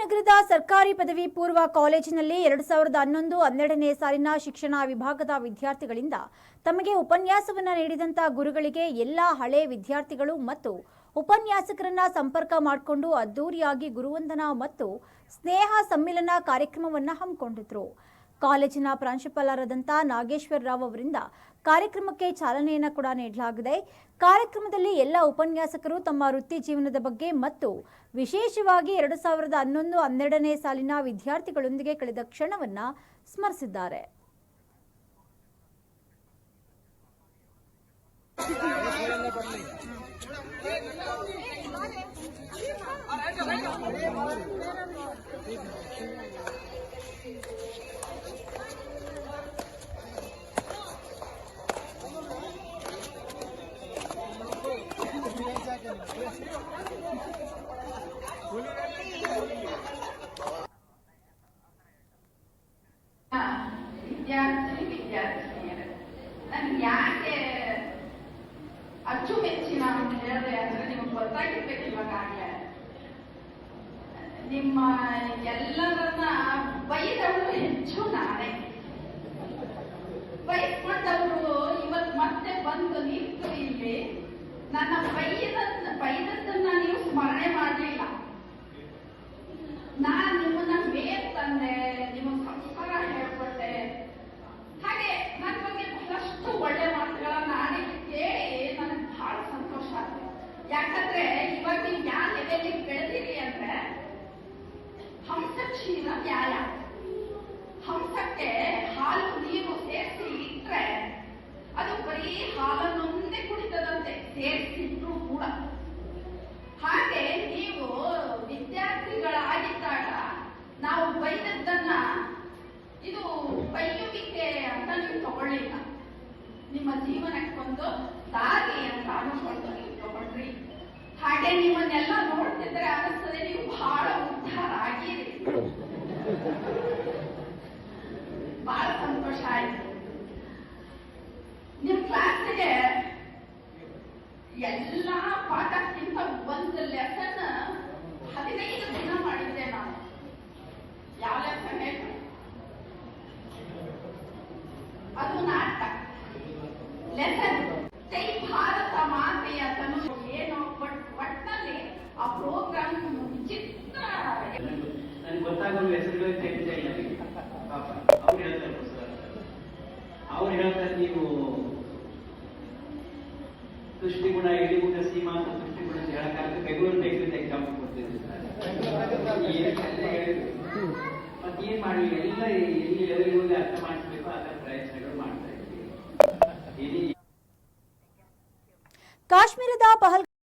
ನಗರದ ಸರ್ಕಾರಿ ಪದವಿ ಪೂರ್ವ ಕಾಲೇಜಿನಲ್ಲಿ 2011-12ನೇ ಸಾಲಿನ ಶಿಕ್ಷಣ ವಿಭಾಗದ ವಿದ್ಯಾರ್ಥಿಗಳಿಂದ ತಮಗೆ ಉಪನ್ಯಾಸವನ್ನು ನೀಡಿದಂತ ಗುರುಗಳಿಗೆ ಎಲ್ಲ ಹಳೆ ವಿದ್ಯಾರ್ಥಿಗಳು ಮತ್ತು ಉಪನ್ಯಾಸಕರನ್ನ ಸಂಪರ್ಕ ಮಾಡಿಕೊಂಡು ಅದ್ದೂರಿಯಾಗಿ ಗುರುವಂದನಾ ಮತ್ತು ಸ್ನೇಹ ಸಮ್ಮಿಲನ ಕಾರ್ಯಕ್ರಮವನ್ನು ಹಮ್ಮಿಕೊಂಡಿದ್ರು. ಕಾಲೇಜಿನ ಪ್ರಾಂಶುಪಾಲರಾದಂಥ ನಾಗೇಶ್ವರ ರಾವ್ ಅವರಿಂದ ಕಾರ್ಯಕ್ರಮಕ್ಕೆ ಚಾಲನೆಯನ್ನು ಕೂಡ ನೀಡಲಾಗಿದೆ. ಕಾರ್ಯಕ್ರಮದಲ್ಲಿ ಎಲ್ಲ ಉಪನ್ಯಾಸಕರು ತಮ್ಮ ವೃತ್ತಿ ಜೀವನದ ಬಗ್ಗೆ ಮತ್ತು ವಿಶೇಷವಾಗಿ 2011-12ನೇ ಸಾಲಿನ ವಿದ್ಯಾರ್ಥಿಗಳೊಂದಿಗೆ ಕಳೆದ ಕ್ಷಣವನ್ನು ಸ್ಮರಿಸಿದ್ದಾರೆ. ವಿದ್ಯಾರ್ಥಿನಿಯರು ನನ್ಗೆ ಯಾಕೆ ಅಚ್ಚುಮೆಚ್ಚಿನ ಅಂತ ಹೇಳಿದೆ ಅಂದ್ರೆ ನಿಮಗೆ ಗೊತ್ತಾಗಿರ್ಬೇಕು. ಇವಾಗಲೇ ನಿಮ್ಮ ಎಲ್ಲರನ್ನ ಬೈದವರು ಹೆಚ್ಚು ನಾನೇ, ಬೈಸ್ಕೊಂಡವರು ಇವತ್ತು ಮತ್ತೆ ಬಂದು ನಿಂತು ಇಲ್ಲಿ ನನ್ನ ಬೈದದ್ದನ್ನ ನೀವು ಸ್ಮರಣೆ ಮಾಡಲಿಲ್ಲ. ನಾನು ನಿಮ್ಮನ್ನ ಮೇಲ್ ತಂದೆ, ನಿಮ್ಮ ಸಂಸ್ಕಾರ ಹೇಳ್ಕೊಟ್ಟೆ, ಹಾಗೆ ನನ್ನ ಬಗ್ಗೆ ಬಹಳಷ್ಟು ಒಳ್ಳೆ ಮಾತುಗಳನ್ನ ಆಡಿದ್ದು ಕೇಳಿ ನನಗೆ ಬಹಳ ಸಂತೋಷ ಆಗುತ್ತೆ. ಯಾಕಂದ್ರೆ ಇವಾಗ ನೀವು ಯಾವ ಲೆವೆಲ್ಲಿಗೆ ಬೆಳೆದಿರಿ ಅಂದ್ರೆ ಹಂಸಕ್ಷೀರ ನ್ಯಾಯ. ಹಂಸಕ್ಕೆ ಹಾಲು ನೀರು ಸೇರಿಸಿ ಇಟ್ರೆ ಅದು ಬರೀ ಹಾಲನ್ನೊಂದೇ ಕುಡಿತದಂತೆ, ಸೇರಿಸಿಟ್ರು ಕೂಡ. ಹಾಗೆ ನೀವು ವಿದ್ಯಾರ್ಥಿಗಳಾಗಿದ್ದಾಗ ನಾವು ಬೈದದ್ದನ್ನ ಇದು ಬೈಯುವಿಕೆ ಅಂತ ನೀವು ತಗೊಳ್ಳಿಲ್ಲ, ನಿಮ್ಮ ಜೀವನಕ್ಕೊಂದು ದಾರಿ ಅಂತ ಅನ್ಕೊಂಡು ನೀವು ತಗೊಂಡ್ರಿ. ಹಾಗೆ ನಿಮ್ಮನ್ನೆಲ್ಲ ನೋಡ್ತಿದ್ರೆ ಅನಿಸ್ತದೆ ನೀವು ಬಹಳ ಉದ್ಧಾರ ಆಗಿರಿ. ಬಹಳ ಸಂತೋಷ ಆಯ್ತು. ನಿಮ್ ಕ್ಲಾಸ್ಗೆ ಎಲ್ಲಾ ಪಾಠಕ್ಕಿಂತ ಒಂದು ಲೆಸನ್ 15 ದಿನ ಮಾಡಿದ್ದೆ ನಾನು. ಯಾವ ಲೆಸನ್ ಹೇಳ್ರಿ? ಅದು ನಾಟಕ ಲೆಸನ್. ಜೈ ಭಾರತ ಮಾತೆಯ ತನು ಏನೋ ಒಟ್ಟಿನಲ್ಲಿ ಆ ಪ್ರೋಗ್ರಾಮ್ ವಿಚಿತ್ರ. ನನಗೆ ಗೊತ್ತಾಗೋ ಹೆಸರುಗಳು ತೆಗಿತಾ ಇಲ್ಲ. ಅವ್ರು ಹೇಳ್ತಾರೆ ನೀವು ದೃಷ್ಟಿಗುಣ ಇಳಿಗುಣ ಸೀಮಾ ಅಂತ ದೃಷ್ಟಿಗುಣ ಅಂತ ಹೇಳಕ್ಕಾಗುತ್ತೆ. ಬೆಂಗಳೂರು ಬೇಕ್ರಿಂದ ಎಕ್ಸಾಂಪಲ್ ಕೊಡ್ತಿದ್ರು. ಮತ್ತೇನ್ ಮಾಡಿ ಎಲ್ಲ ಎಲ್ಲಿ ಲೆವೆಲ್ಗೆ ಅರ್ಥ ಮಾಡಿಸ್ಬೇಕು ಅದರ ಪ್ರಯತ್ನಗಳು ಮಾಡ್ತಾ ಇದ್ದೀವಿ. ಕಾಶ್ಮೀರದ